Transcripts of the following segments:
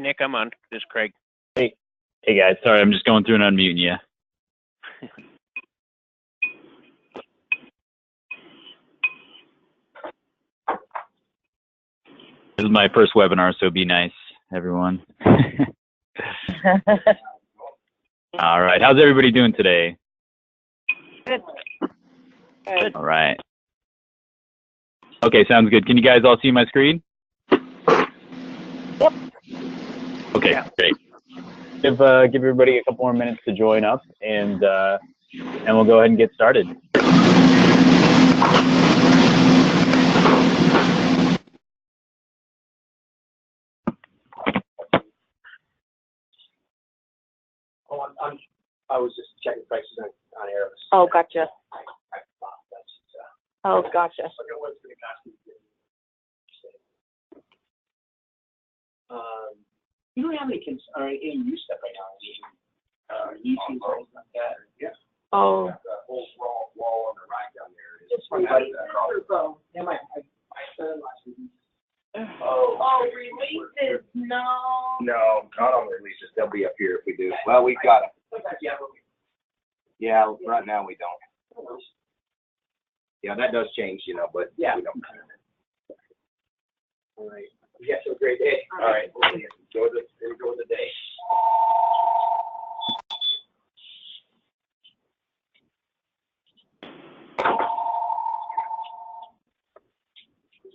Hey, Nick, I'm on. This is Craig. Hey guys, sorry, I'm just going through and unmuting you. This is my first webinar, so be nice, everyone. All right, how's everybody doing today? Good. Good. All right. Okay, sounds good. Can you guys all see my screen? Yep. Okay, yeah. Great. Give everybody a couple more minutes to join up, and we'll go ahead and get started. I was just checking prices on Airbus. Oh, gotcha. Oh, gotcha. You don't have any use stuff right now. YouTube or anything like that? Yeah. Oh. The whole wall on the right down there. It's Rpro. Yeah, my son last week. Oh, releases? No. No, not on the releases. They'll be up here if we do. Well, we've got them. Yeah, right now we don't. Yeah, that does change, you know, but yeah, we don't. All right. You guys have a great day. All right. Enjoy the day.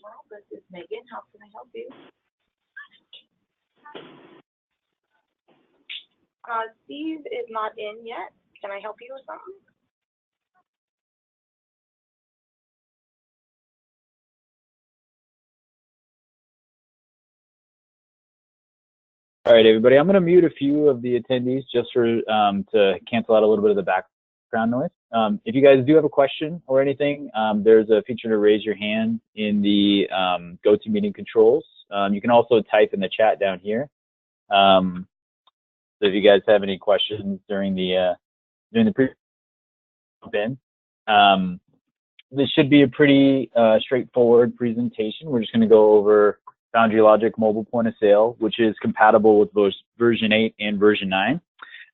Well, this is Megan. How can I help you? Steve is not in yet. Can I help you with something? All right, everybody. I'm going to mute a few of the attendees just for to cancel out a little bit of the background noise. If you guys do have a question or anything, there's a feature to raise your hand in the GoToMeeting controls. You can also type in the chat down here. So if you guys have any questions during the pre-bin, this should be a pretty straightforward presentation. We're just going to go over Foundry Logic Mobile Point of Sale, which is compatible with both version 8 and version 9.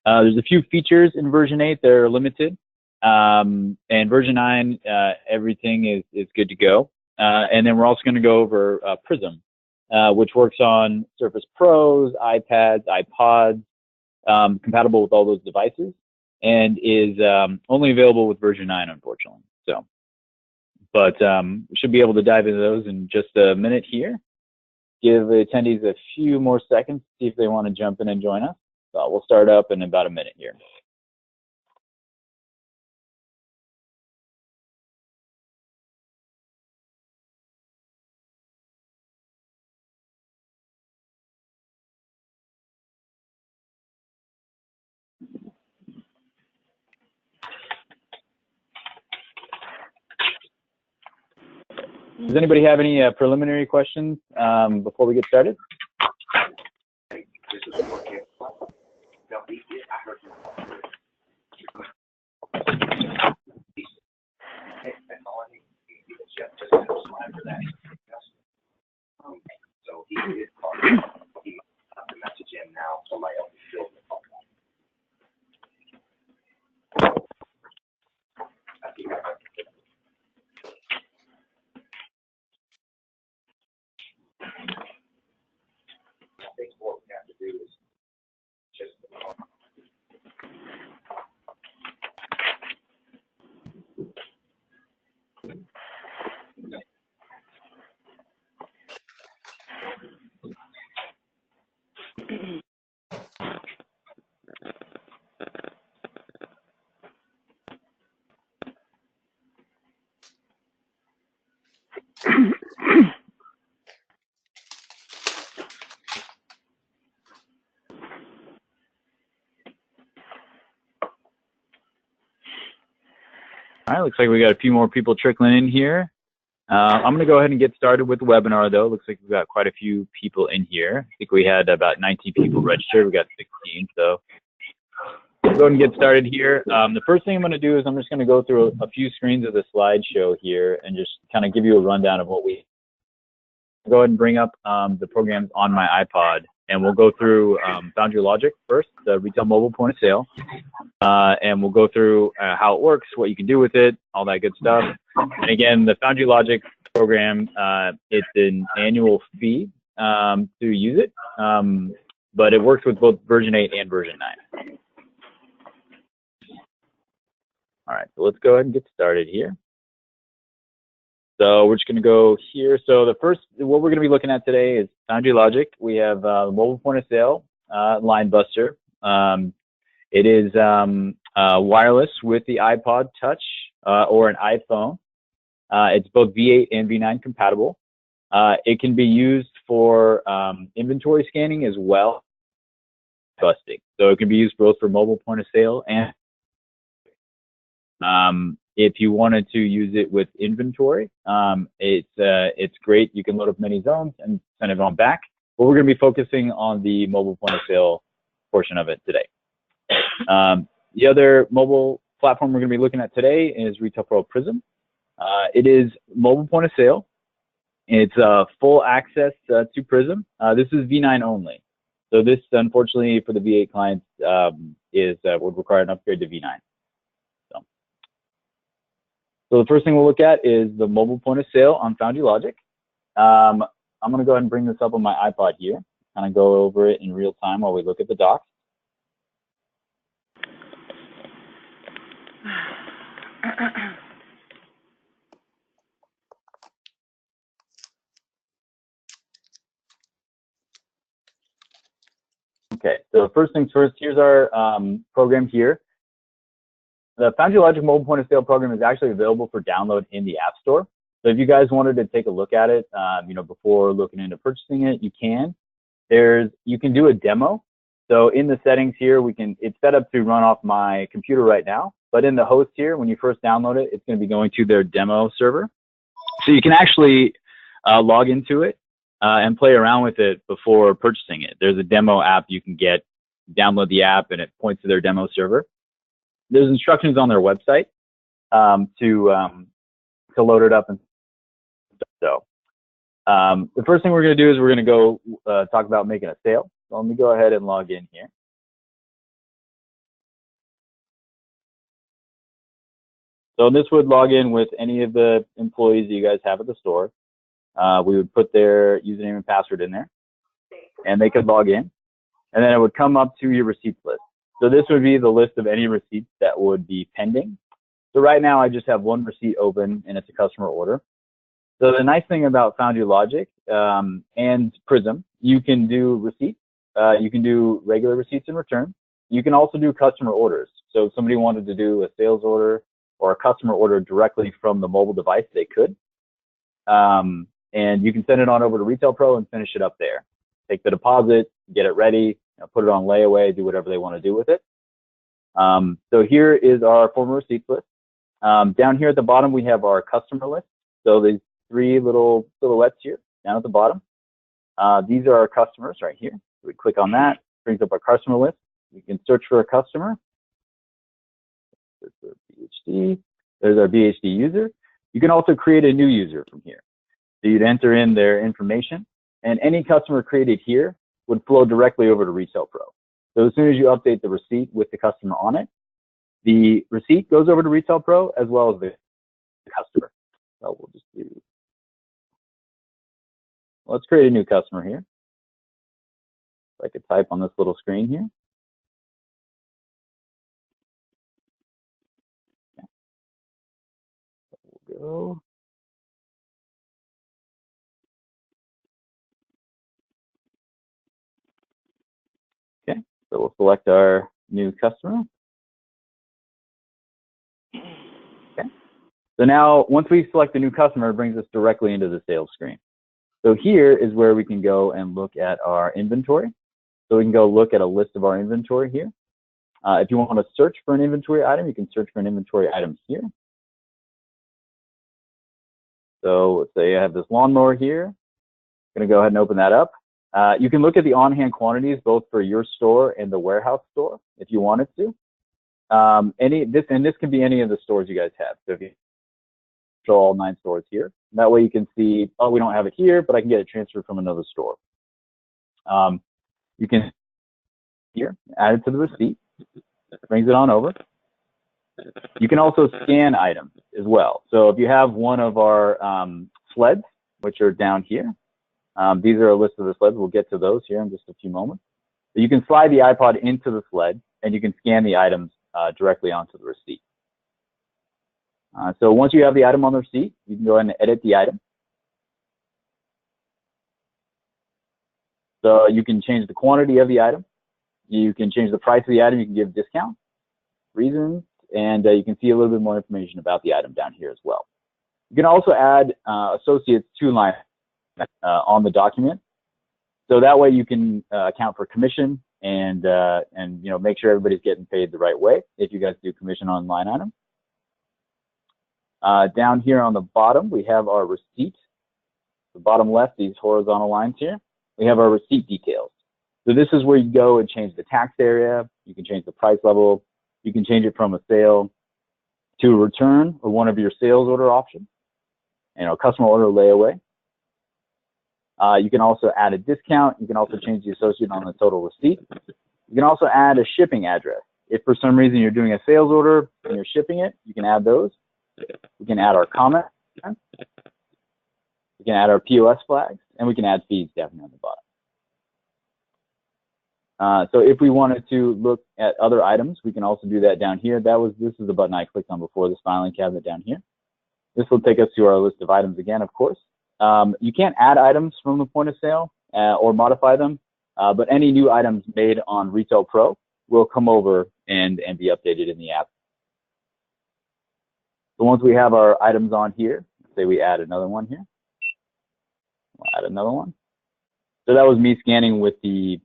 There's a few features in version 8 that are limited, and version 9, everything is good to go. And then we're also going to go over Prism, which works on Surface Pros, iPads, iPods, compatible with all those devices, and is only available with version 9, unfortunately. So, but we should be able to dive into those in just a minute here. Give the attendees a few more seconds to see if they want to jump in and join us. We'll start up in about a minute here. Does anybody have any preliminary questions before we get started? So he did call. He must message him now. Somebody else is still in the phone. I think what we have to do is just All right, looks like we got a few more people trickling in here. I'm going to go ahead and get started with the webinar, though. Looks like we've got quite a few people in here. I think we had about 19 people registered. We got 16, so we'll go ahead and get started here. The first thing I'm going to do is I'm just going to go through a few screens of the slideshow here and just kind of give you a rundown of what we go ahead and bring up the programs on my iPod And we'll go through Foundry Logic first, the retail mobile point of sale. And we'll go through how it works, what you can do with it, all that good stuff. And again, the Foundry Logic program, it's an annual fee to use it, but it works with both version 8 and version 9. All right, so let's go ahead and get started here. So we're just going to go here. So the first, what we're going to be looking at today is Foundry Logic. We have mobile point of sale, line buster. It is wireless with the iPod Touch or an iPhone. It's both V8 and V9 compatible. It can be used for inventory scanning as well, busting. So it can be used both for mobile point of sale and if you wanted to use it with inventory, it's great. You can load up many zones and send it on back. But we're going to be focusing on the mobile point of sale portion of it today. The other mobile platform we're going to be looking at today is Rpro Prism. It is mobile point of sale. It's full access to Prism. This is V9 only. So this, unfortunately, for the V8 clients, would require an upgrade to V9. So the first thing we'll look at is the mobile point of sale on Foundry Logic. I'm going to go ahead and bring this up on my iPod here, kind of go over it in real time while we look at the docs. Okay, so first things first, here's our program here. The Foundry Logic mobile point of sale program is actually available for download in the App Store. So if you guys wanted to take a look at it, before looking into purchasing it, you can. You can do a demo. So in the settings here, it's set up to run off my computer right now. But in the host here, when you first download it, it's going to be going to their demo server. So you can actually log into it and play around with it before purchasing it. There's a demo app you can get, download the app, and it points to their demo server. There's instructions on their website to load it up. And so the first thing we're going to do is we're going to go talk about making a sale. So let me go ahead and log in here. So this would log in with any of the employees that you guys have at the store. We would put their username and password in there, and they could log in. And then it would come up to your receipts list. So this would be the list of any receipts that would be pending. So right now I just have one receipt open, and it's a customer order. So the nice thing about Foundry Logic and Prism, you can do receipts. You can do regular receipts and return. You can also do customer orders. So if somebody wanted to do a sales order or a customer order directly from the mobile device, they could. And you can send it on over to Rpro and finish it up there. Take the deposit, get it ready, put it on layaway, do whatever they want to do with it. So here is our former receipts list. Down here at the bottom, we have our customer list. So these three little silhouettes here down at the bottom. These are our customers right here. So we click on that, brings up our customer list. We can search for a customer. Search for BHD. There's our BHD user. You can also create a new user from here. So you'd enter in their information, and any customer created here would flow directly over to Rpro. So as soon as you update the receipt with the customer on it, the receipt goes over to Rpro as well as the customer. So we'll just do, let's create a new customer here. So I could type on this little screen here. Okay. So we'll go. Okay, so we'll select our new customer. Okay, so now once we select the new customer, it brings us directly into the sales screen. So here is where we can go and look at our inventory. So we can go look at a list of our inventory here. If you want to search for an inventory item, you can search for an inventory item here. So let's say I have this lawnmower here. I'm going to go ahead and open that up. You can look at the on-hand quantities both for your store and the warehouse store if you wanted to. This can be any of the stores you guys have. So if you show all 9 stores here, that way you can see, oh, we don't have it here, but I can get it transferred from another store. You can here add it to the receipt, brings it on over. You can also scan items as well. So if you have one of our sleds, which are down here, these are a list of the sleds. We'll get to those here in just a few moments. But you can slide the iPod into the sled, and you can scan the items directly onto the receipt. So once you have the item on the receipt, you can go ahead and edit the item. So you can change the quantity of the item. You can change the price of the item. You can give discounts, reasons, and you can see a little bit more information about the item down here as well. You can also add associates to line on the document. So that way you can account for commission and make sure everybody's getting paid the right way if you guys do commission on line items. Down here on the bottom, we have our receipt. The bottom left, these horizontal lines here, we have our receipt details. So this is where you go and change the tax area. You can change the price level. You can change it from a sale to a return or one of your sales order options. Customer order layaway. You can also add a discount. You can also change the associate on the total receipt. You can also add a shipping address. If for some reason you're doing a sales order and you're shipping it, you can add those. We can add our comment. We can add our POS flags, and we can add feeds down here on the bottom. So if we wanted to look at other items, we can also do that down here. This is the button I clicked on before, this filing cabinet down here. This will take us to our list of items again, of course. You can't add items from the point of sale or modify them, but any new items made on Retail Pro will come over and be updated in the app. So once we have our items on here, say we add another one here. We'll add another one. So that was me scanning with the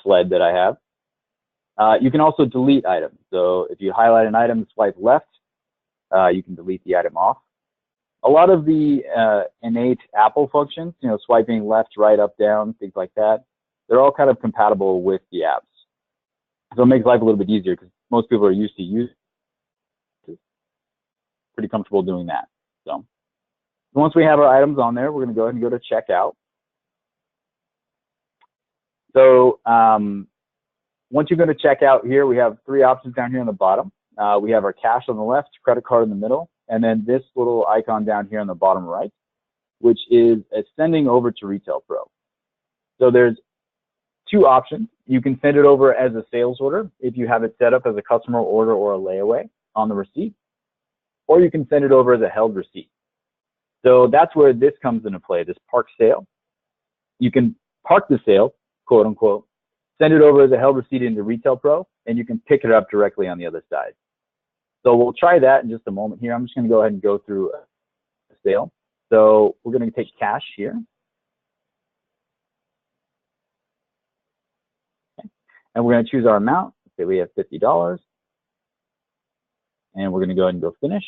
sled that I have. You can also delete items. So if you highlight an item, swipe left, you can delete the item off. A lot of the innate Apple functions, swiping left, right, up, down, things like that, they're all kind of compatible with the apps. So it makes life a little bit easier because most people are used to using it. Pretty comfortable doing that. So once we have our items on there, we're going to go ahead and go to checkout. So once you go to checkout here, we have three options down here on the bottom. We have our cash on the left, credit card in the middle, and then this little icon down here on the bottom right, which is sending over to Retail Pro. So there's two options. You can send it over as a sales order if you have it set up as a customer order or a layaway on the receipt, or you can send it over as a held receipt. So that's where this comes into play, this park sale. You can park the sale, quote unquote, send it over as a held receipt into Retail Pro, and you can pick it up directly on the other side. So we'll try that in just a moment here. I'm just going to go ahead and go through a sale. So we're going to take cash here. Okay. And we're going to choose our amount. Say we have $50. And we're going to go ahead and go finish.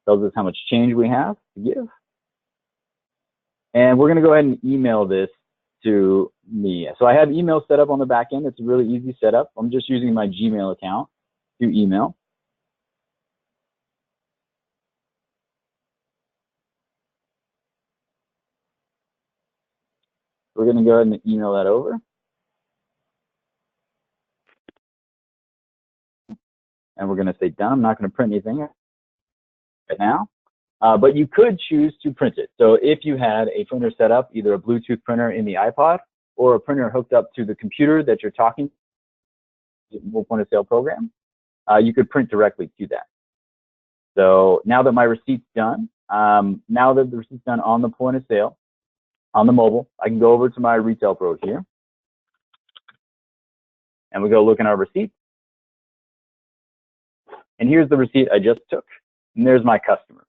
Tells us how much change we have to give. And we're going to go ahead and email this to me. So I have email set up on the back end. It's a really easy setup. I'm just using my Gmail account to email. We're going to go ahead and email that over. And we're going to say done. I'm not going to print anything right now. But you could choose to print it. So if you had a printer set up, either a Bluetooth printer in the iPod or a printer hooked up to the computer that you're talking to, the point of sale program, you could print directly to that. So now that my receipt's done, now that the receipt's done on the point of sale, on the mobile, I can go over to my Retail Pro here. And we go look in our receipt. And here's the receipt I just took. And there's my customer.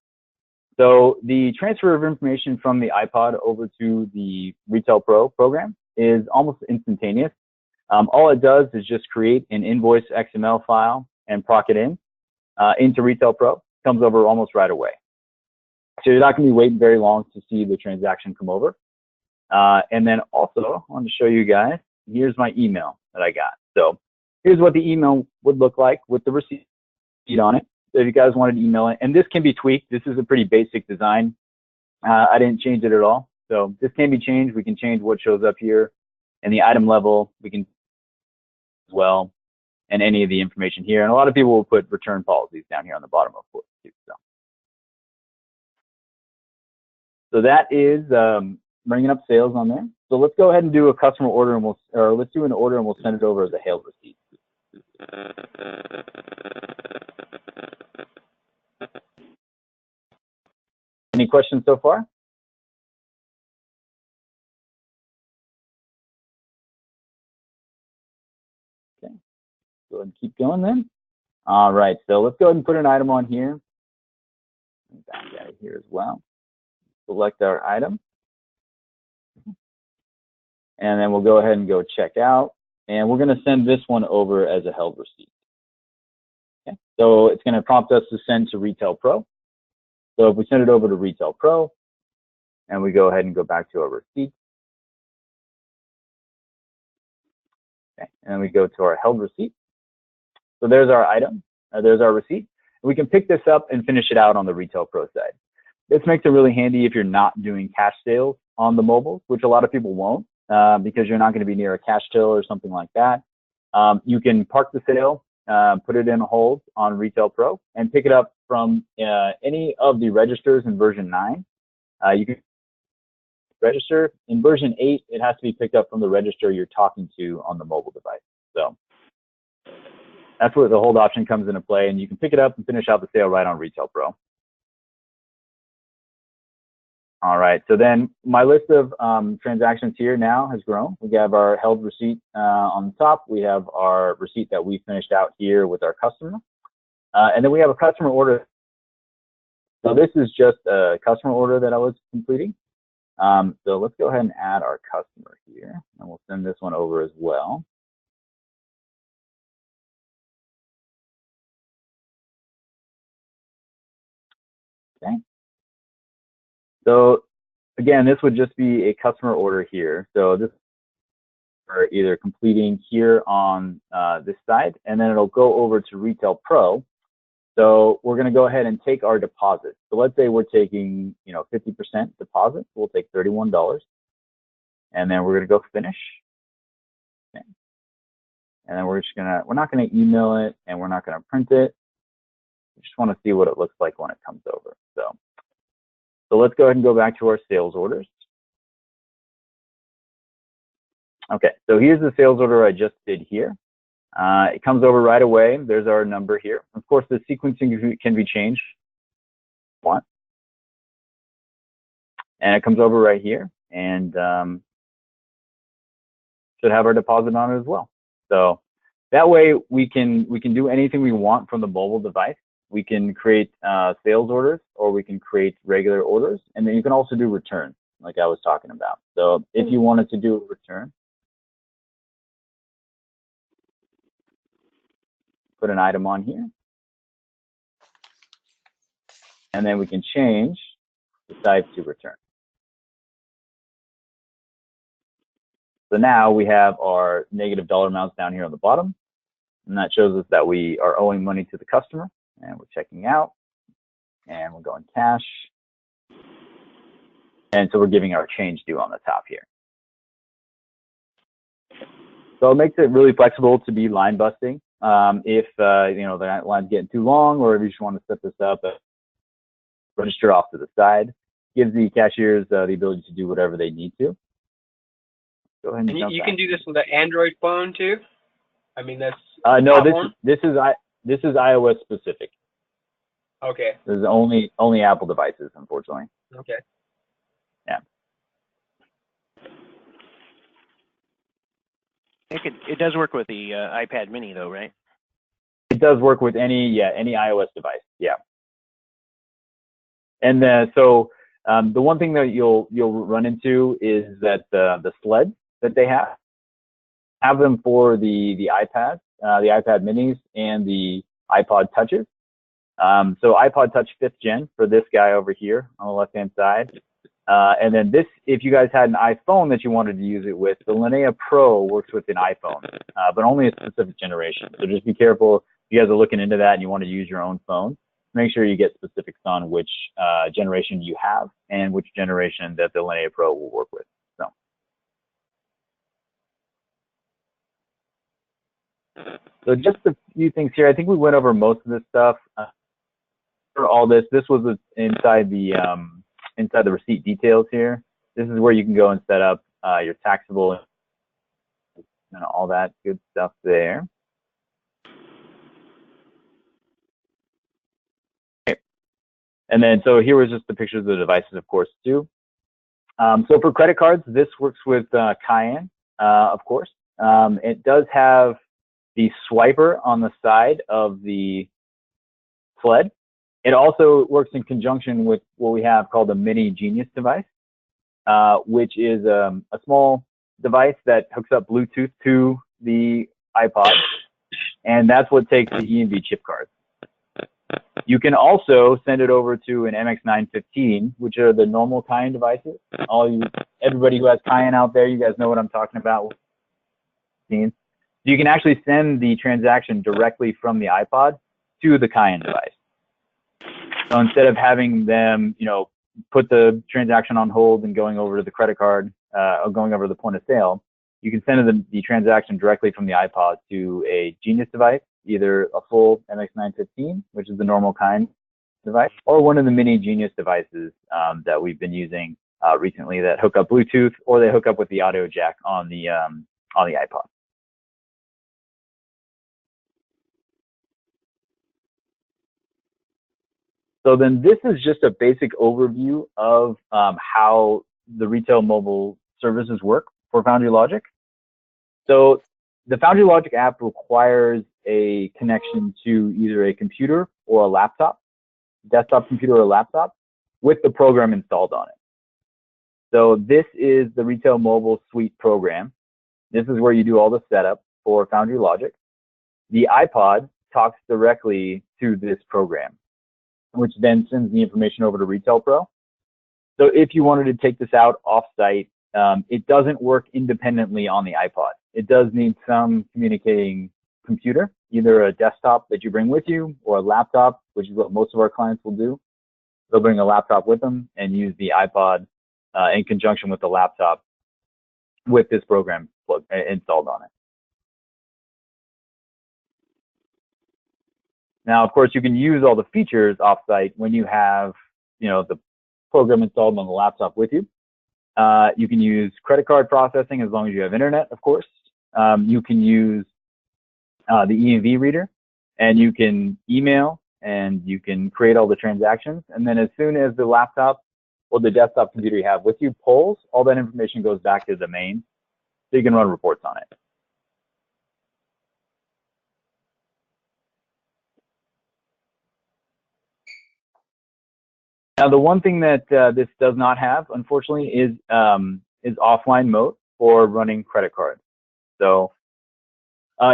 So the transfer of information from the iPod over to the Retail Pro program is almost instantaneous. All it does is just create an invoice XML file and proc it into Retail Pro. Comes over almost right away. So you're not going to be waiting very long to see the transaction come over. And then also, I want to show you guys, here's my email that I got. So here's what the email would look like with the receipt on it. So if you guys wanted to email it, and this can be tweaked. This is a pretty basic design. I didn't change it at all. So this can be changed. We can change what shows up here. And the item level, we can as well, and any of the information here. And a lot of people will put return policies down here on the bottom, of course, too. So that is bringing up sales on there. So let's go ahead and do a customer order, and let's do an order, and we'll send it over as a hailed receipt. Any questions so far? Okay, go ahead and keep going then. All right, so let's go ahead and put an item on here. Back out of here as well. Select our item. And then we'll go ahead and go check out. And we're going to send this one over as a held receipt. Okay, so it's going to prompt us to send to Retail Pro. So if we send it over to Retail Pro, and we go ahead and go back to our receipt. Okay, and then we go to our held receipt. So there's our item, there's our receipt. We can pick this up and finish it out on the Retail Pro side. This makes it really handy if you're not doing cash sales on the mobile, which a lot of people won't, because you're not going to be near a cash till or something like that. You can park the sale, put it in a hold on Retail Pro, and pick it up from any of the registers in version 9. You can register. In version 8, it has to be picked up from the register you're talking to on the mobile device. So that's where the hold option comes into play, and you can pick it up and finish out the sale right on Retail Pro. All right, so then my list of transactions here now has grown. We have our held receipt on the top. We have our receipt that we finished out here with our customer. And then we have a customer order. So this is just a customer order that I was completing. So let's go ahead and add our customer here, and we'll send this one over as well. Okay. So again, this would just be a customer order here. So this are either completing here on this side, and then it'll go over to Retail Pro. So we're going to go ahead and take our deposit. So let's say we're taking, 50% deposit. We'll take $31, and then we're going to go finish. Okay. And then we're not going to email it, and we're not going to print it. We just want to see what it looks like when it comes over. So let's go ahead and go back to our sales orders. Okay, so here's the sales order I just did here. It comes over right away. There's our number here. Of course, the sequencing can be changed if you want. And it comes over right here, and should have our deposit on it as well. So that way we can do anything we want from the mobile device. We can create sales orders, or we can create regular orders, and then you can also do returns, like I was talking about. So if you wanted to do a return, put an item on here, and then we can change the type to return. So now we have our negative dollar amounts down here on the bottom, and that shows us that we are owing money to the customer, and we're checking out, and we're going cash, and so we're giving our change due on the top here. So it makes it really flexible to be line busting. If the line's getting too long, or if you just want to set this up, register off to the side, gives the cashiers the ability to do whatever they need to. Go ahead and you can do this with the Android phone too. I mean, that's no. This is iOS specific. Okay. This is only Apple devices, unfortunately. Okay. Yeah. It does work with the iPad Mini though, right? It does work with any iOS device. Yeah. And so the one thing that you'll run into is that the sleds that they have them for the iPad, the iPad Minis, and the iPod Touches. So iPod Touch 5th Gen for this guy over here on the left-hand side. And then this, if you guys had an iPhone that you wanted to use it with, the Linnea Pro works with an iPhone, but only a specific generation. So just be careful if you guys are looking into that and you want to use your own phone. Make sure you get specifics on which generation you have and which generation that the Linnea Pro will work with. So. So just a few things here. I think we went over most of this stuff. For all this was inside the receipt details here. This is where you can go and set up your taxable and all that good stuff there. Okay. And then, so here was just the pictures of the devices, of course, too. So for credit cards, this works with Cayenne, of course. It does have the swiper on the side of the sled. It also works in conjunction with what we have called a Mini Genius device, which is a small device that hooks up Bluetooth to the iPod, and that's what takes the EMV chip cards. You can also send it over to an MX915, which are the normal Cayenne devices. Everybody who has Cayenne out there, you guys know what I'm talking about. You can actually send the transaction directly from the iPod to the Cayenne device. So instead of having them, put the transaction on hold and going over to the credit card or going over to the point of sale, you can send the transaction directly from the iPod to a Genius device, either a full MX915, which is the normal Cayenne device, or one of the Mini Genius devices that we've been using recently that hook up Bluetooth, or they hook up with the audio jack on the iPod. So then this is just a basic overview of how the retail mobile services work for Foundry Logic. So the Foundry Logic app requires a connection to either a computer or a laptop, desktop computer or laptop, with the program installed on it. So this is the Retail Mobile Suite program. This is where you do all the setup for Foundry Logic. The iPod talks directly to this program, which then sends the information over to Rpro. So if you wanted to take this out off-site, it doesn't work independently on the iPod. It does need some communicating computer, either a desktop that you bring with you or a laptop, which is what most of our clients will do. They'll bring a laptop with them and use the iPod in conjunction with the laptop with this program installed on it. Now, of course, you can use all the features offsite when you have, the program installed on the laptop with you. You can use credit card processing as long as you have internet, of course. You can use the EMV reader, and you can email, and you can create all the transactions. And then as soon as the laptop or the desktop computer you have with you pulls, all that information goes back to the main, so you can run reports on it. Now, the one thing that this does not have, unfortunately, is offline mode for running credit cards. So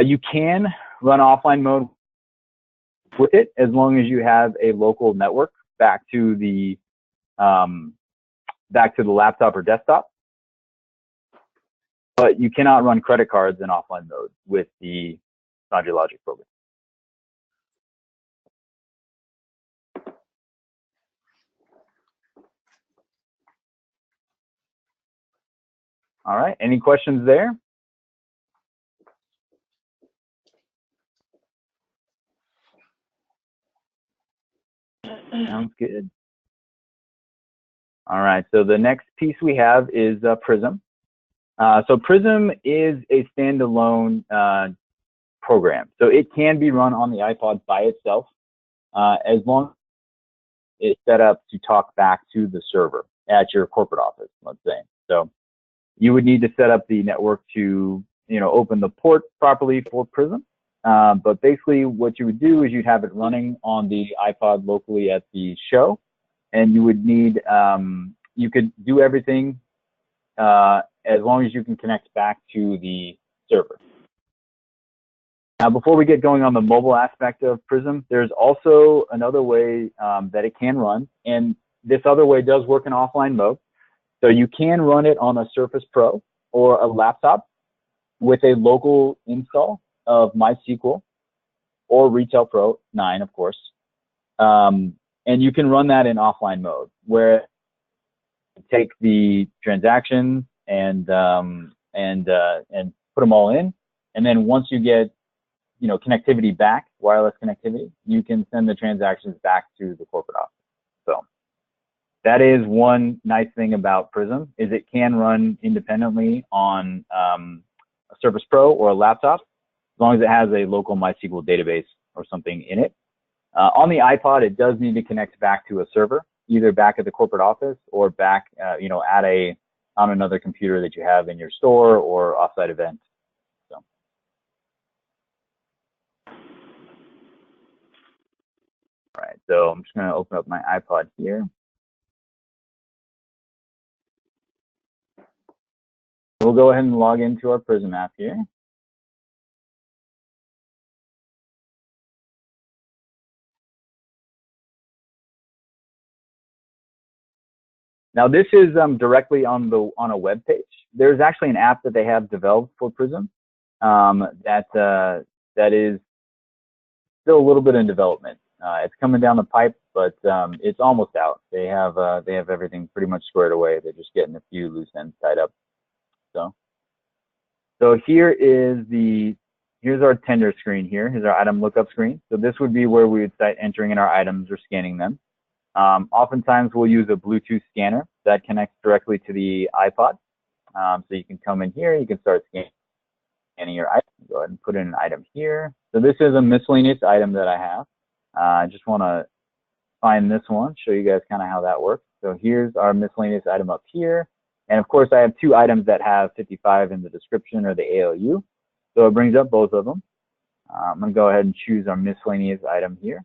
you can run offline mode with it as long as you have a local network back to the laptop or desktop. But you cannot run credit cards in offline mode with the Foundry Logic program. All right, any questions there? Sounds good. All right, so the next piece we have is Prism. So Prism is a standalone program. So it can be run on the iPod by itself as long as it's set up to talk back to the server at your corporate office, let's say. So you would need to set up the network to, open the port properly for Prism. But basically what you would do is you'd have it running on the iPod locally at the show, and you would need, you could do everything as long as you can connect back to the server. Now, before we get going on the mobile aspect of Prism, there's also another way that it can run, and this other way does work in offline mode. So you can run it on a Surface Pro or a laptop with a local install of MySQL or Retail Pro 9, of course. And you can run that in offline mode, where you take the transactions and put them all in. And then once you get connectivity back, wireless connectivity, you can send the transactions back to the corporate office. So that is one nice thing about Prism, is it can run independently on a Surface Pro or a laptop, as long as it has a local MySQL database or something in it. On the iPod, it does need to connect back to a server, either back at the corporate office or back, on another computer that you have in your store or offsite event. So. All right, so I'm just going to open up my iPod here. We'll go ahead and log into our Prism app here. Now this is directly on a web page. There's actually an app that they have developed for Prism that is still a little bit in development. It's coming down the pipe, but it's almost out. They have everything pretty much squared away. They're just getting a few loose ends tied up. So here's our tender screen here. Here's our item lookup screen. So this would be where we would start entering in our items or scanning them. Oftentimes we'll use a Bluetooth scanner that connects directly to the iPod. So you can come in here, you can start scanning your item. Go ahead and put in an item here. So this is a miscellaneous item that I have. I just want to find this one, show you guys kind of how that works. So here's our miscellaneous item up here. And of course I have two items that have 55 in the description or the ALU. So it brings up both of them. I'm going to go ahead and choose our miscellaneous item here.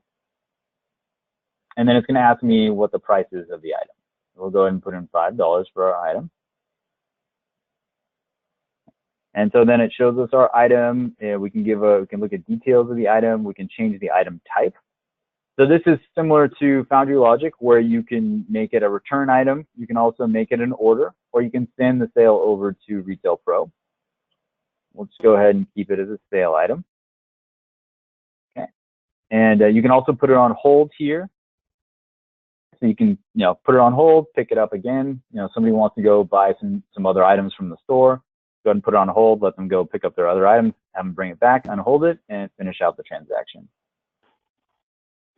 And then it's going to ask me what the price is of the item. We'll go ahead and put in $5 for our item. And so then it shows us our item. We can look at details of the item. We can change the item type. So this is similar to Foundry Logic, where you can make it a return item. You can also make it an order, or you can send the sale over to Retail Pro. We'll just go ahead and keep it as a sale item. Okay. And you can also put it on hold here. So you can, put it on hold, pick it up again. Somebody wants to go buy some other items from the store. Go ahead and put it on hold, let them go pick up their other items, have them bring it back, unhold it, and finish out the transaction.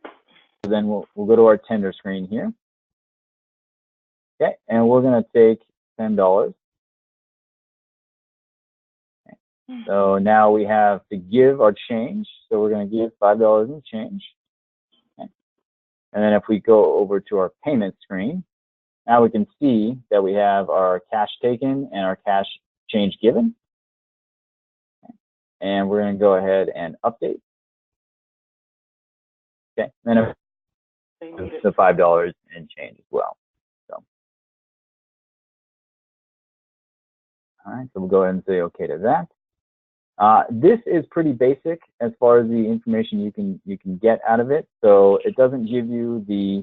So then we'll go to our tender screen here. Okay, and we're going to take $10. Okay. So now we have to give our change. So we're going to give $5 in change. Okay. And then if we go over to our payment screen, now we can see that we have our cash taken and our cash change given. Okay. And we're going to go ahead and update. Okay, and then the $5 in change as well. So, all right, so we'll go ahead and say okay to that. This is pretty basic as far as the information you can get out of it. So it doesn't give you the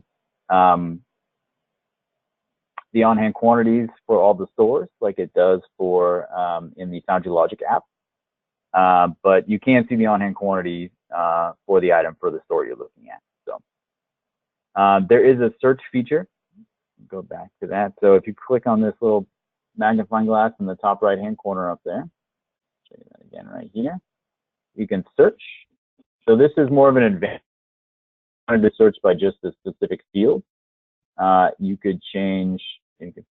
on-hand quantities for all the stores like it does for in the Foundry Logic app. But you can see the on-hand quantity for the item for the store you're looking at. So there is a search feature. Go back to that. So if you click on this little magnifying glass in the top right-hand corner up there, show you that again right here, you can search. So this is more of an advanced. If you wanted to search by just a specific field, you could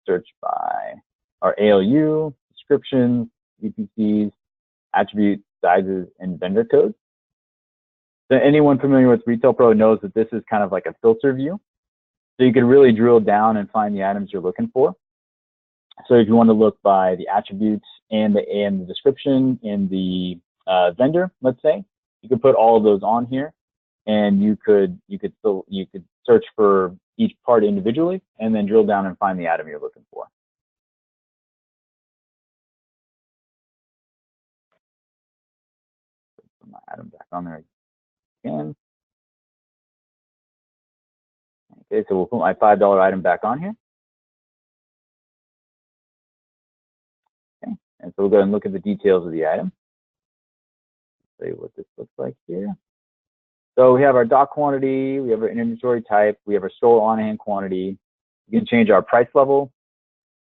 search by our ALU, descriptions, EPCs, attributes, sizes, and vendor codes. So anyone familiar with Retail Pro knows that this is kind of like a filter view. So you can really drill down and find the items you're looking for. So if you want to look by the attributes and the description in the vendor, let's say, you could put all of those on here, and you could search for each part individually, and then drill down and find the item you're looking for. Put my item back on there again. Okay, so we'll put my $5 item back on here. Okay, and so we'll go ahead and look at the details of the item. Show you what this looks like here. So we have our dock quantity, we have our inventory type, we have our store on-hand quantity. You can change our price level,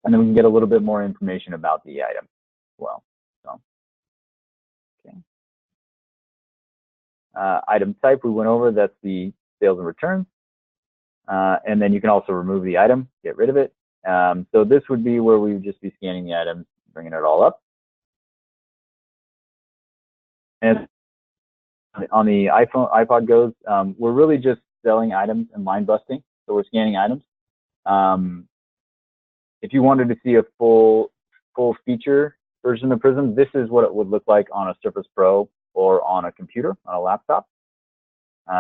and then we can get a little bit more information about the item as well. So, okay. item type we went over, that's the sales and returns. And then you can also remove the item, get rid of it. So this would be where we would just be scanning the items, bringing it all up. And on the iPod goes, we're really just selling items and line busting. So we're scanning items. If you wanted to see a full feature version of Prism, this is what it would look like on a Surface Pro or on a computer, on a laptop.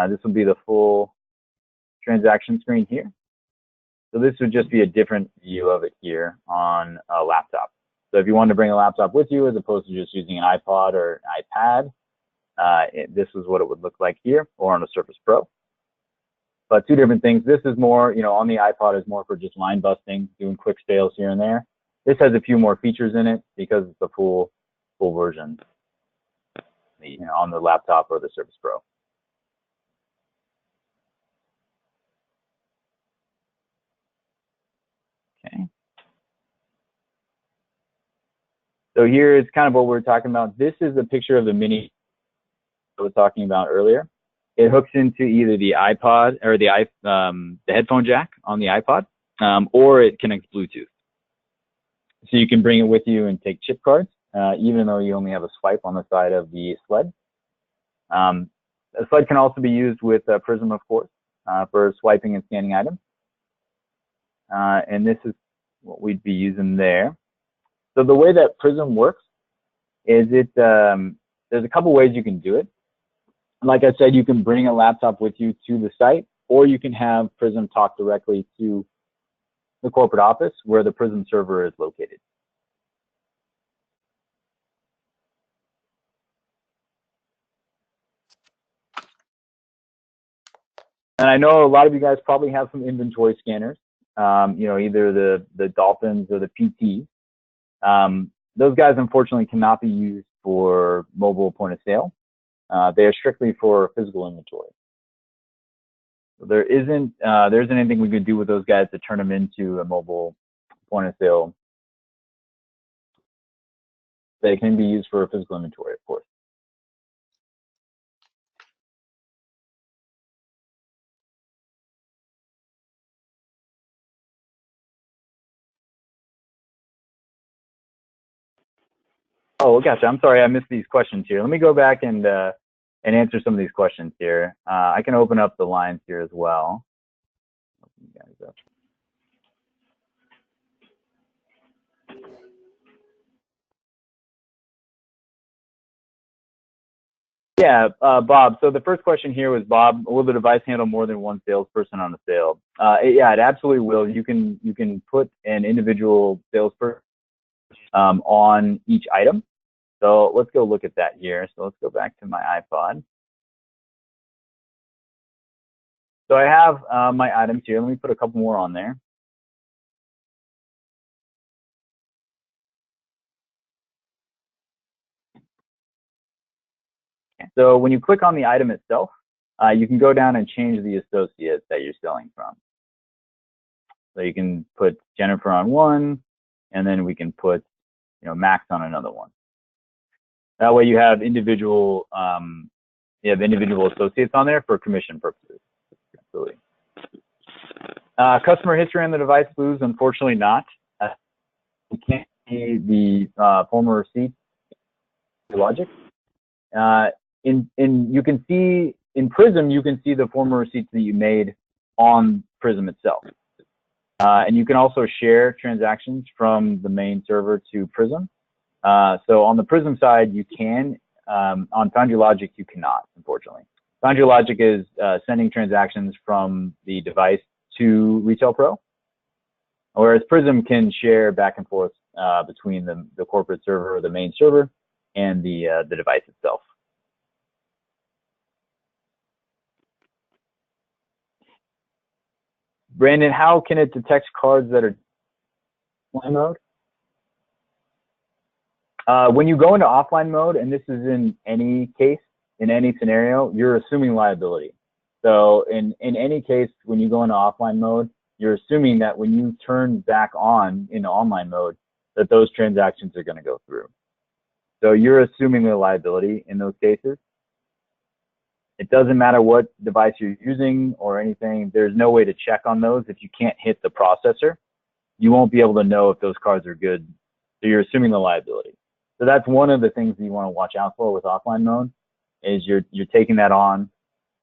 This would be the full transaction screen here. So this would just be a different view of it here on a laptop. So if you wanted to bring a laptop with you as opposed to just using an iPod or an iPad, this is what it would look like here or on a Surface Pro. But two different things. This is more, on the iPod is more for just line busting, doing quick sales here and there. This has a few more features in it because it's a full version, on the laptop or the Surface Pro. Okay. So here is kind of what we're talking about. This is a picture of the mini I was talking about earlier. It hooks into either the iPod or the headphone jack on the iPod, or it connects Bluetooth. So you can bring it with you and take chip cards, even though you only have a swipe on the side of the sled. The sled can also be used with Prism, of course, for swiping and scanning items. And this is what we'd be using there. So the way that Prism works is there's a couple ways you can do it. Like I said, you can bring a laptop with you to the site, or you can have Prism talk directly to the corporate office where the Prism server is located. And I know a lot of you guys probably have some inventory scanners, either the Dolphins or the PT. Those guys, unfortunately, cannot be used for mobile point of sale. They are strictly for physical inventory. So there isn't anything we could do with those guys to turn them into a mobile point of sale. They can be used for physical inventory, of course. Oh, gotcha. I'm sorry, I missed these questions here. Let me go back and answer some of these questions here. I can open up the lines here as well. Yeah, Bob. So the first question here was, Bob, will the device handle more than one salesperson on a sale? Yeah, it absolutely will. You can put an individual salesperson on each item. So let's go look at that here. So let's go back to my iPod. So I have my items here. Let me put a couple more on there. So when you click on the item itself, you can go down and change the associate that you're selling from. So you can put Jennifer on one, and then we can put Max on another one. That way you have individual associates on there for commission purposes. Absolutely. Customer history on the device, Blues, unfortunately not. You can't see the former receipts logic. You can see in Prism, you can see the former receipts that you made on Prism itself. And you can also share transactions from the main server to Prism. So on the Prism side, you can. On Foundry Logic, you cannot, unfortunately. Foundry Logic is sending transactions from the device to Retail Pro, whereas Prism can share back and forth between the corporate server or the main server and the device itself. Brandon, how can it detect cards that are offline mode? When you go into offline mode, and this is in any case, in any scenario, you're assuming liability. So in any case, when you go into offline mode, you're assuming that when you turn back on into online mode, that those transactions are going to go through. So you're assuming the liability in those cases. It doesn't matter what device you're using or anything. There's no way to check on those if you can't hit the processor. You won't be able to know if those cards are good. So you're assuming the liability. So that's one of the things that you want to watch out for with offline mode, is you're taking that on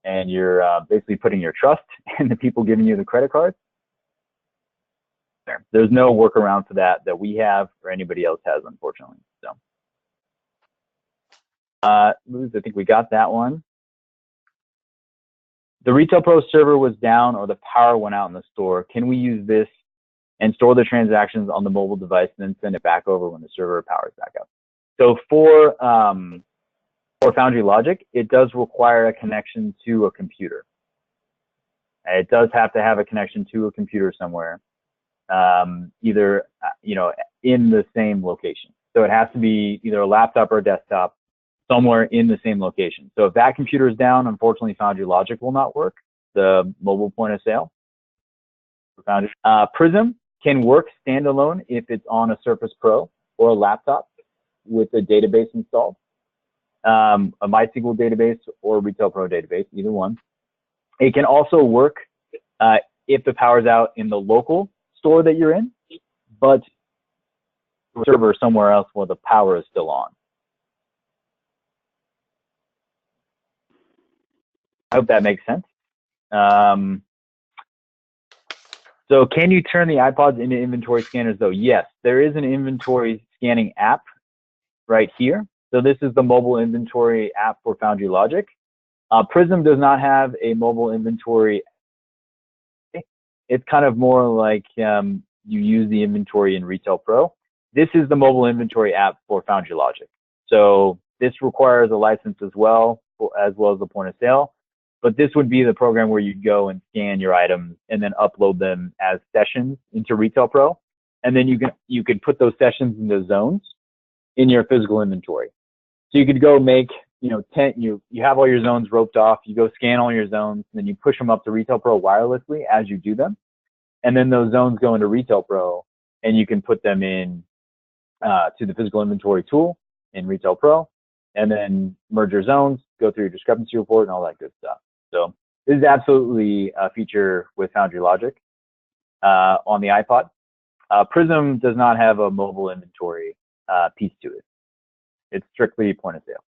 and you're basically putting your trust in the people giving you the credit card. There's no workaround for that we have or anybody else has, unfortunately. So I think we got that one. The Retail Pro server was down or the power went out in the store. Can we use this and store the transactions on the mobile device and then send it back over when the server powers back up? So for Foundry Logic, it does require a connection to a computer. It does have to have a connection to a computer somewhere, either in the same location. So it has to be either a laptop or a desktop somewhere in the same location. So if that computer is down, unfortunately, Foundry Logic will not work, the mobile point of sale. Prism can work standalone if it's on a Surface Pro or a laptop with a database installed, a MySQL database or a Retail Pro database, either one. It can also work if the power's out in the local store that you're in, but the server somewhere else where the power is still on. I hope that makes sense. So can you turn the iPods into inventory scanners though? Yes, there is an inventory scanning app right here. So this is the mobile inventory app for Foundry Logic. Prism does not have a mobile inventory. It's kind of more like you use the inventory in Retail Pro. This is the mobile inventory app for Foundry Logic. So this requires a license as well as the point of sale. But this would be the program where you go and scan your items and then upload them as sessions into Retail Pro. And then you could put those sessions into zones in your physical inventory. So you could go make, 10, you have all your zones roped off, you go scan all your zones, and then you push them up to Retail Pro wirelessly as you do them. And then those zones go into Retail Pro and you can put them in to the physical inventory tool in Retail Pro, and then merge your zones, go through your discrepancy report and all that good stuff. So this is absolutely a feature with Foundry Logic on the iPod. Prism does not have a mobile inventory piece to it. It's strictly point of sale.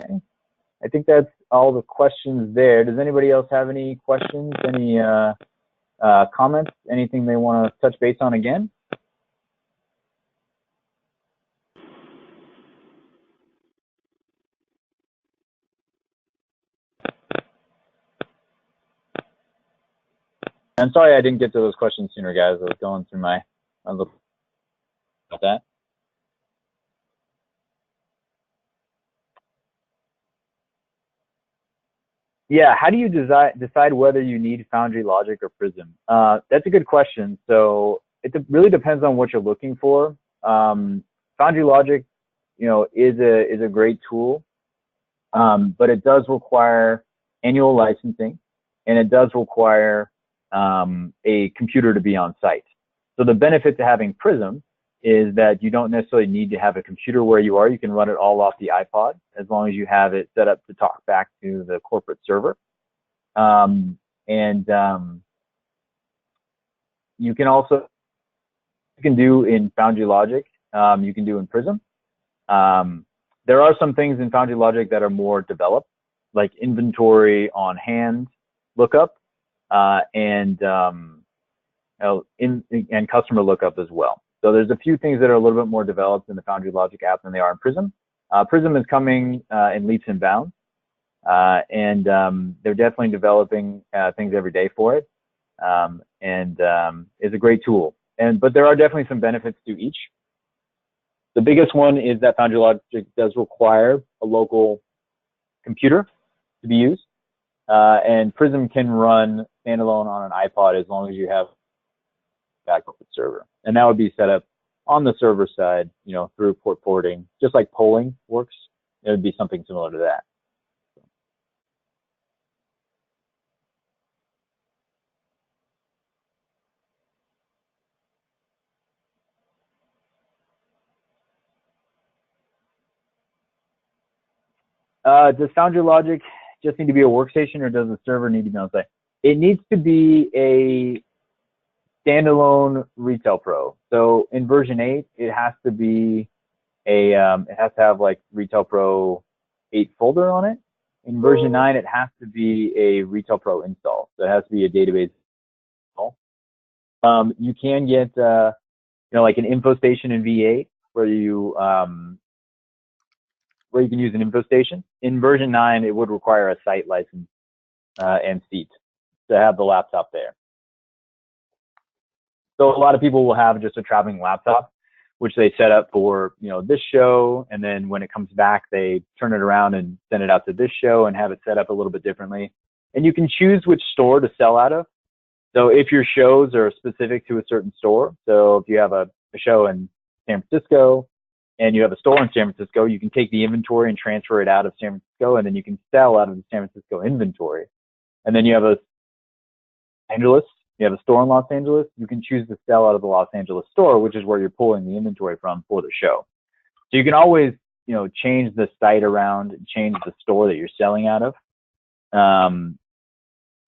Okay. I think that's all the questions there. Does anybody else have any questions, any comments, anything they want to touch base on again? I'm sorry I didn't get to those questions sooner, guys. I was going through my look at that. Yeah, how do you decide whether you need Foundry Logic or Prism? That's a good question. So it really depends on what you're looking for. Foundry Logic, is a great tool, but it does require annual licensing, and it does require a computer to be on site. So the benefit to having Prism is that you don't necessarily need to have a computer where you are. You can run it all off the iPod as long as you have it set up to talk back to the corporate server. You can also, do in Foundry Logic, you can do in Prism. There are some things in Foundry Logic that are more developed, like inventory on hand lookup, and customer lookup as well. So there's a few things that are a little bit more developed in the Foundry Logic app than they are in Prism. Prism is coming in leaps and bounds, and they're definitely developing things every day for it, and is a great tool. But there are definitely some benefits to each. The biggest one is that Foundry Logic does require a local computer to be used, and Prism can run standalone on an iPod as long as you have backup with server, and that would be set up on the server side, through port porting, just like polling works. It would be something similar to that. Does Foundry Logic just need to be a workstation, or does the server need to be on site? It needs to be a standalone Retail Pro. So in version 8, it has to be it has to have like Retail Pro 8 folder on it. In version 9, it has to be a Retail Pro install. So it has to be a database install. You can get, like an info station in V8 where you can use an info station. In version 9, it would require a site license and seat to have the laptop there. So a lot of people will have just a traveling laptop, which they set up for, this show, and then when it comes back, they turn it around and send it out to this show and have it set up a little bit differently. And you can choose which store to sell out of. So if your shows are specific to a certain store, so if you have a show in San Francisco and you have a store in San Francisco, you can take the inventory and transfer it out of San Francisco, and then you can sell out of the San Francisco inventory. And then you have you have a store in Los Angeles, you can choose to sell out of the Los Angeles store, which is where you're pulling the inventory from for the show. So you can always, change the site around, change the store that you're selling out of,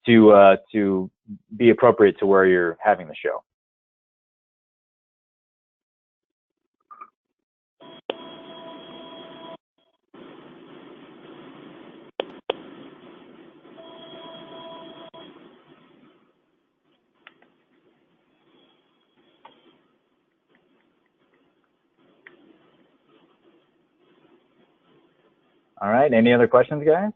to be appropriate to where you're having the show. All right, any other questions, guys?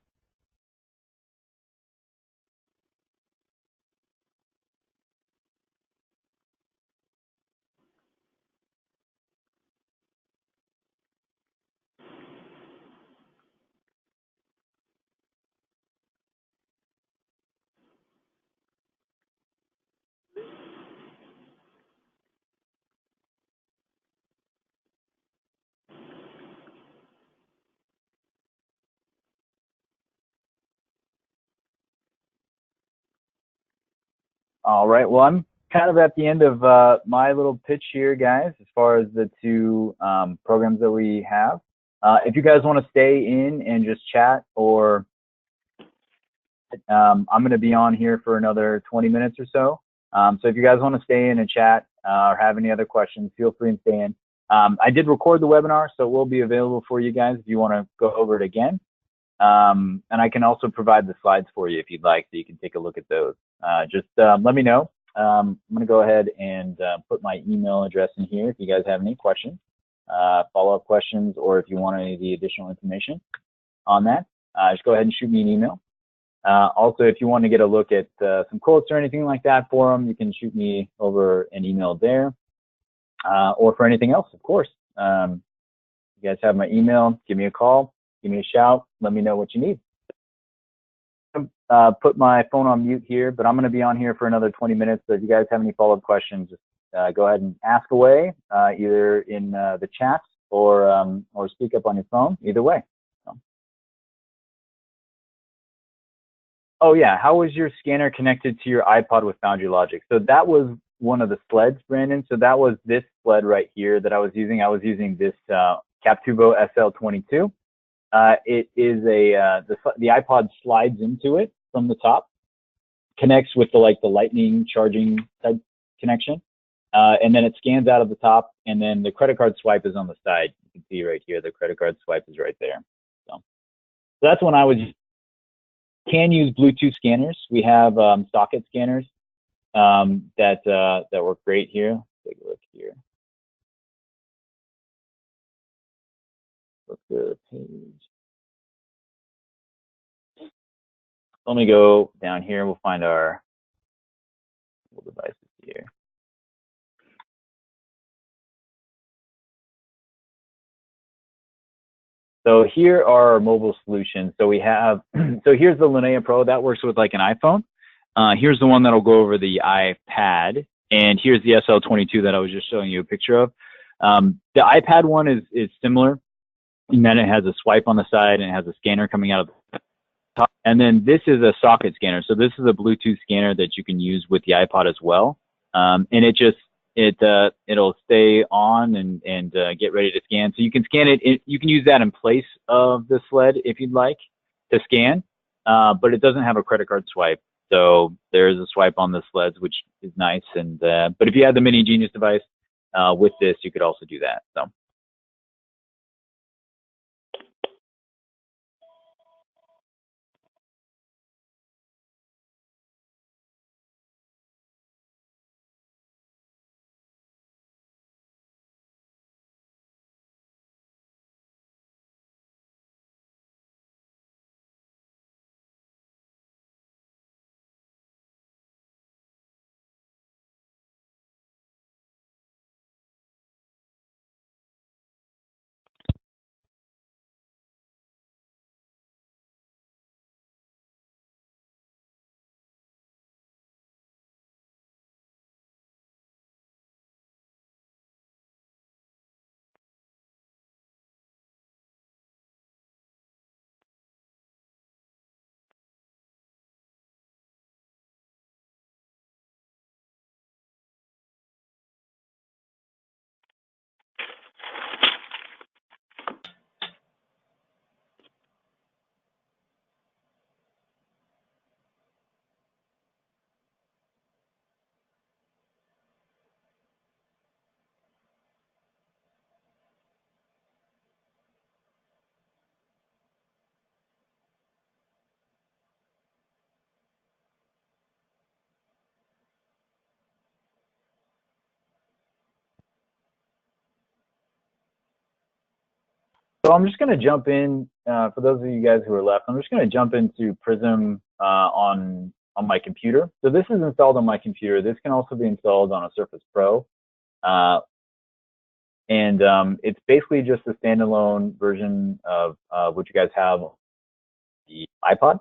All right, well, I'm kind of at the end of my little pitch here, guys, as far as the two programs that we have. If you guys want to stay in and just chat, or I'm going to be on here for another 20 minutes or so. So if you guys want to stay in and chat or have any other questions, feel free and stay in. I did record the webinar, so it will be available for you guys if you want to go over it again. And I can also provide the slides for you if you'd like, so you can take a look at those. Just let me know. I'm going to go ahead and put my email address in here if you guys have any questions, follow-up questions, or if you want any of the additional information on that. Just go ahead and shoot me an email. Also, if you want to get a look at some quotes or anything like that for them, you can shoot me over an email there. Or for anything else, of course. You guys have my email. Give me a call. Give me a shout. Let me know what you need. Put my phone on mute here, but I'm going to be on here for another 20 minutes. So if you guys have any follow-up questions, just go ahead and ask away, either in the chat or speak up on your phone. Either way. So. Oh yeah, how was your scanner connected to your iPod with Foundry Logic? So that was one of the sleds, Brandon. So that was this sled right here that I was using. I was using this Captuvo SL22. It is the iPod slides into it from the top, connects with the lightning charging type connection, and then it scans out of the top, and then the credit card swipe is on the side. You can see right here the credit card swipe is right there. So that's when I was. Can use Bluetooth scanners. We have socket scanners that work great here. Take a look here. Look at the page. Let me go down here. We'll find our mobile devices here. So here are our mobile solutions. So we have, so here's the Linnea Pro that works with like an iPhone. Here's the one that'll go over the iPad, and here's the SL22 that I was just showing you a picture of. The iPad one is similar in that it has a swipe on the side and it has a scanner coming out of the top. And then this is a socket scanner. So this is a Bluetooth scanner that you can use with the iPod as well. And it it'll stay on and get ready to scan. So you can scan it. You can use that in place of the sled if you'd like to scan, but it doesn't have a credit card swipe. So there's a swipe on the sleds, which is nice. And but if you had the Mini Genius device with this, you could also do that. So. So I'm just going to jump in, for those of you guys who are left, I'm just going to jump into Prism on my computer. So this is installed on my computer. This can also be installed on a Surface Pro. And it's basically just a standalone version of what you guys have on the iPod.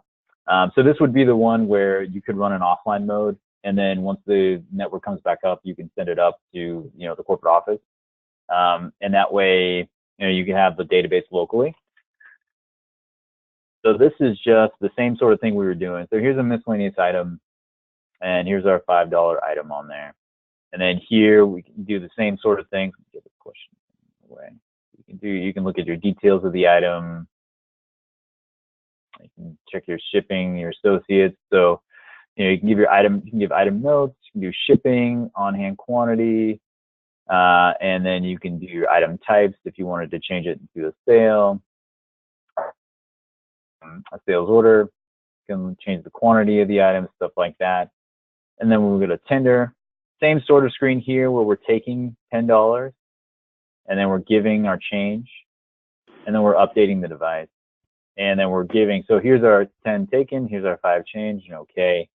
So this would be the one where you could run an offline mode. And then once the network comes back up, you can send it up to, the corporate office. And that way, you can have the database locally. So this is just the same sort of thing we were doing. So here's a miscellaneous item, and here's our $5 item on there. And then here we can do the same sort of thing. Get the question away. You can look at your details of the item. You can check your shipping, your associates. So you can give item notes. You can do shipping, on-hand quantity. And then you can do your item types if you wanted to change it into a sale, a sales order. You can change the quantity of the item, stuff like that. And then when we go to tender, same sort of screen here where we're taking $10 and then we're giving our change and then we're updating the device. And then we're giving, so here's our 10 taken, here's our 5 change, and okay.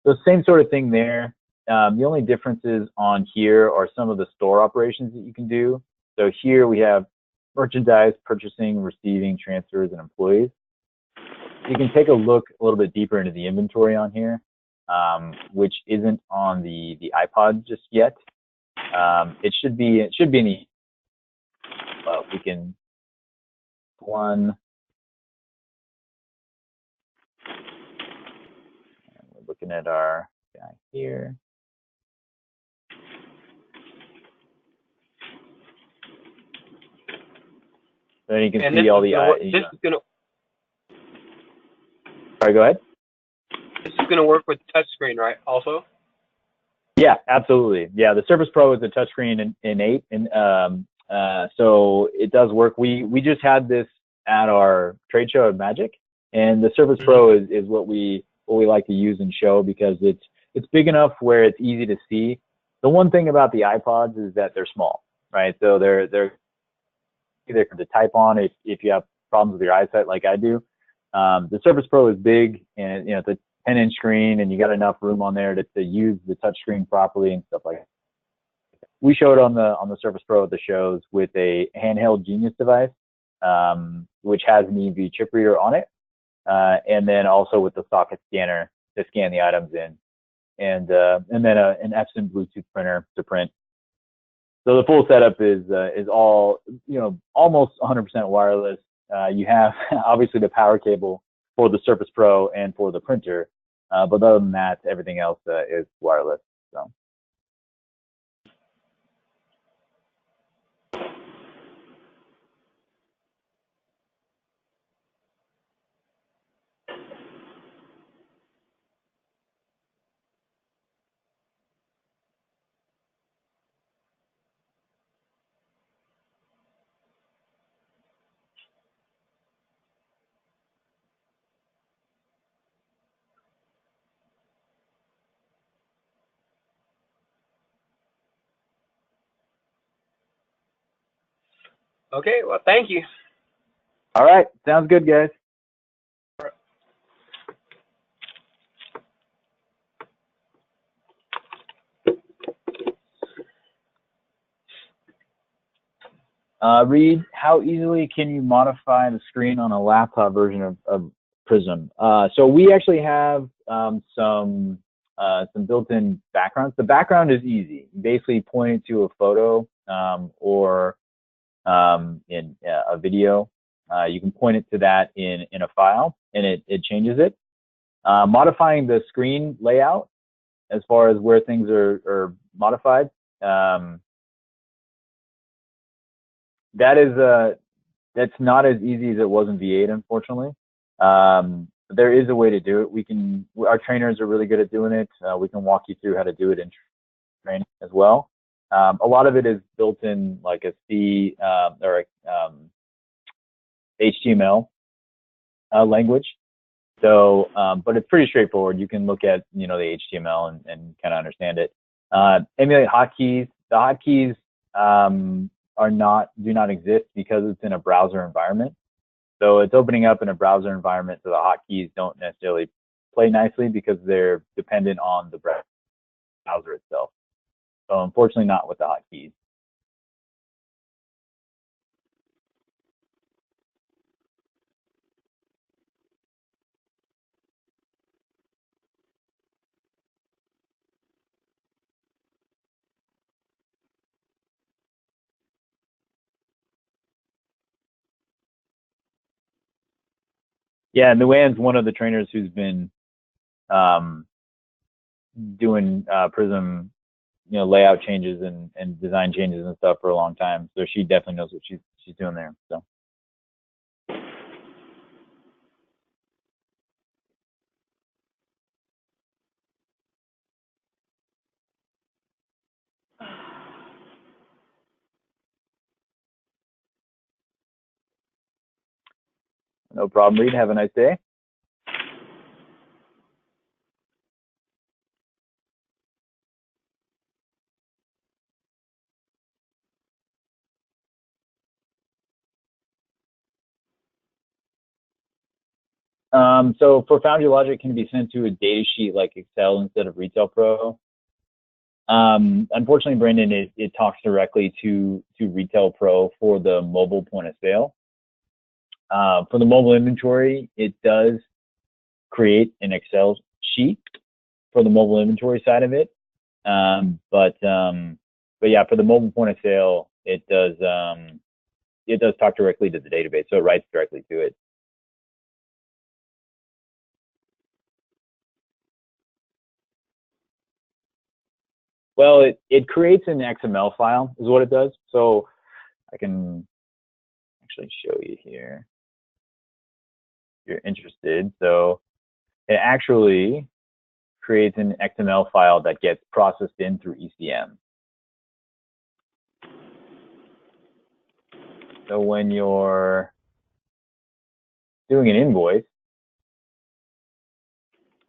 So same sort of thing there. The only differences on here are some of the store operations that you can do. So here we have merchandise, purchasing, receiving, transfers, and employees. You can take a look a little bit deeper into the inventory on here, which isn't on the iPod just yet. It should be in the, we can one. And we're looking at our guy here. Then you can see all the Sorry, go ahead. This is going to work with touchscreen, right? Also. Yeah, absolutely. Yeah, the Surface Pro is a touchscreen in 8, and so it does work. We just had this at our trade show at Magic, and the Surface Pro is what we like to use and show because it's big enough where it's easy to see. The one thing about the iPods is that they're small, right? So they're either to type on if you have problems with your eyesight like I do. The Surface Pro is big, and it's a 10-inch screen, and you got enough room on there to use the touch screen properly and stuff like that. We showed on the Surface Pro at the shows with a handheld Genius device, which has an EV chip reader on it, and then also with the socket scanner to scan the items in, and then an Epson Bluetooth printer to print. So the full setup is all, almost 100% wireless. You have obviously the power cable for the Surface Pro and for the printer, but other than that, everything else is wireless. So. Okay, well, thank you. All right, sounds good, guys. Reed, how easily can you modify the screen on a laptop version of Prism? So we actually have some built-in backgrounds. The background is easy. You basically point it to a photo or in a video. You can point it to that in a file, and it changes it. Modifying the screen layout as far as where things are modified. That's not as easy as it was in V8, unfortunately. There is a way to do it. Our trainers are really good at doing it. We can walk you through how to do it in training as well. A lot of it is built in like a C or a HTML language. So, but it's pretty straightforward. You can look at, the HTML and kind of understand it. Emulate hotkeys. The hotkeys do not exist because it's in a browser environment. So it's opening up in a browser environment, so the hotkeys don't necessarily play nicely because they're dependent on the browser itself. So unfortunately, not with the hotkeys. Yeah, and Luann's one of the trainers who's been doing Prism, layout changes and design changes and stuff for a long time. So she definitely knows what she's doing there. So. No problem, Reed. Have a nice day. So for Foundry Logic, can be sent to a data sheet like Excel instead of Rpro. Unfortunately, Brendan, it talks directly to Rpro for the mobile point of sale. For the mobile inventory, it does create an Excel sheet for the mobile inventory side of it. But yeah, for the mobile point of sale, it does talk directly to the database, so it writes directly to it. Well, it creates an XML file is what it does. So I can actually show you here if you're interested. So it actually creates an XML file that gets processed in through ECM. So when you're doing an invoice,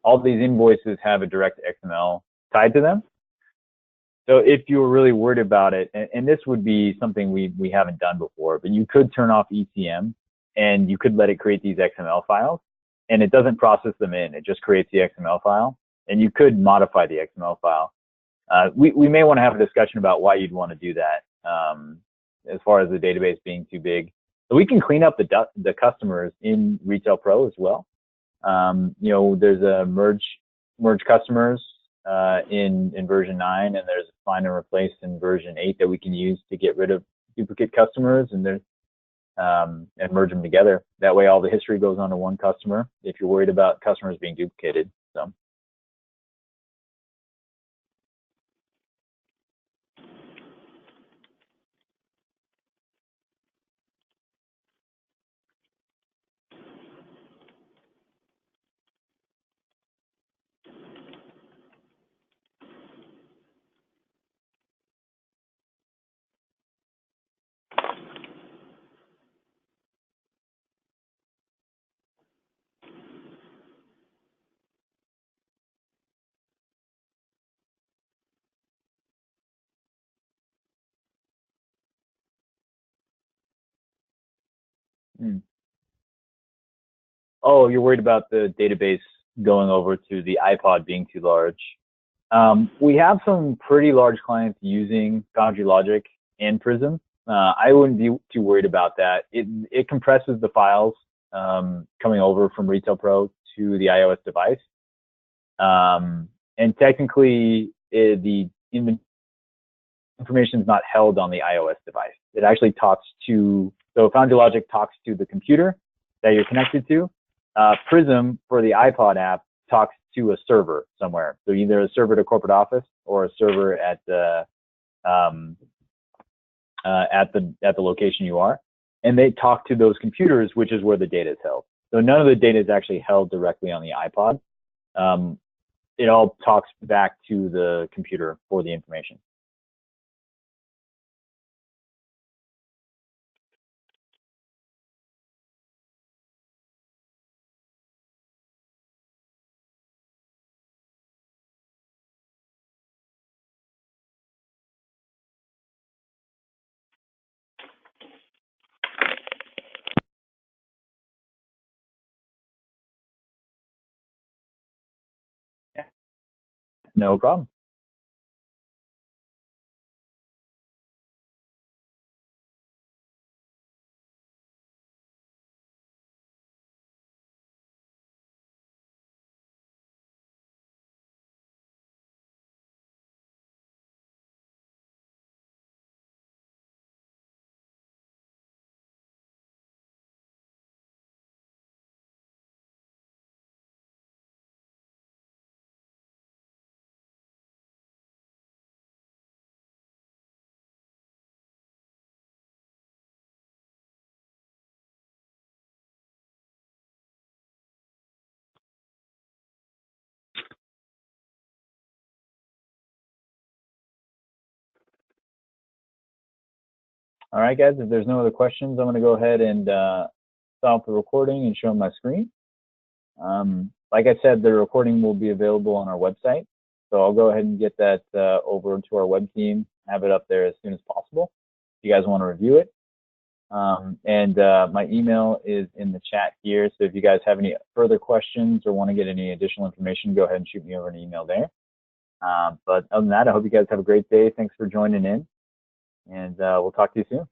all these invoices have a direct XML tied to them. So if you were really worried about it, and this would be something we haven't done before, but you could turn off ECM and you could let it create these XML files, and it doesn't process them in. It just creates the XML file, and you could modify the XML file. We may want to have a discussion about why you'd want to do that as far as the database being too big. So we can clean up the customers in Rpro as well. There's a merge customers in version 9, and there's find and replace in version 8 that we can use to get rid of duplicate customers and merge them together. That way all the history goes onto one customer if you're worried about customers being duplicated. So. Hmm. Oh, you're worried about the database going over to the iPod being too large. We have some pretty large clients using Foundry Logic and Prism. I wouldn't be too worried about that. It compresses the files coming over from Rpro to the iOS device. And technically, the information is not held on the iOS device. It actually talks to, so Foundry Logic talks to the computer that you're connected to. Prism for the iPod app talks to a server somewhere. So either a server to corporate office or a server at the location you are, and they talk to those computers, which is where the data is held. So none of the data is actually held directly on the iPod. It all talks back to the computer for the information. No problem. All right, guys, if there's no other questions, I'm going to go ahead and stop the recording and show my screen. Like I said, the recording will be available on our website. So I'll go ahead and get that over to our web team, have it up there as soon as possible if you guys want to review it. My email is in the chat here. So if you guys have any further questions or want to get any additional information, go ahead and shoot me over an email there. But other than that, I hope you guys have a great day. Thanks for joining in, and we'll talk to you soon.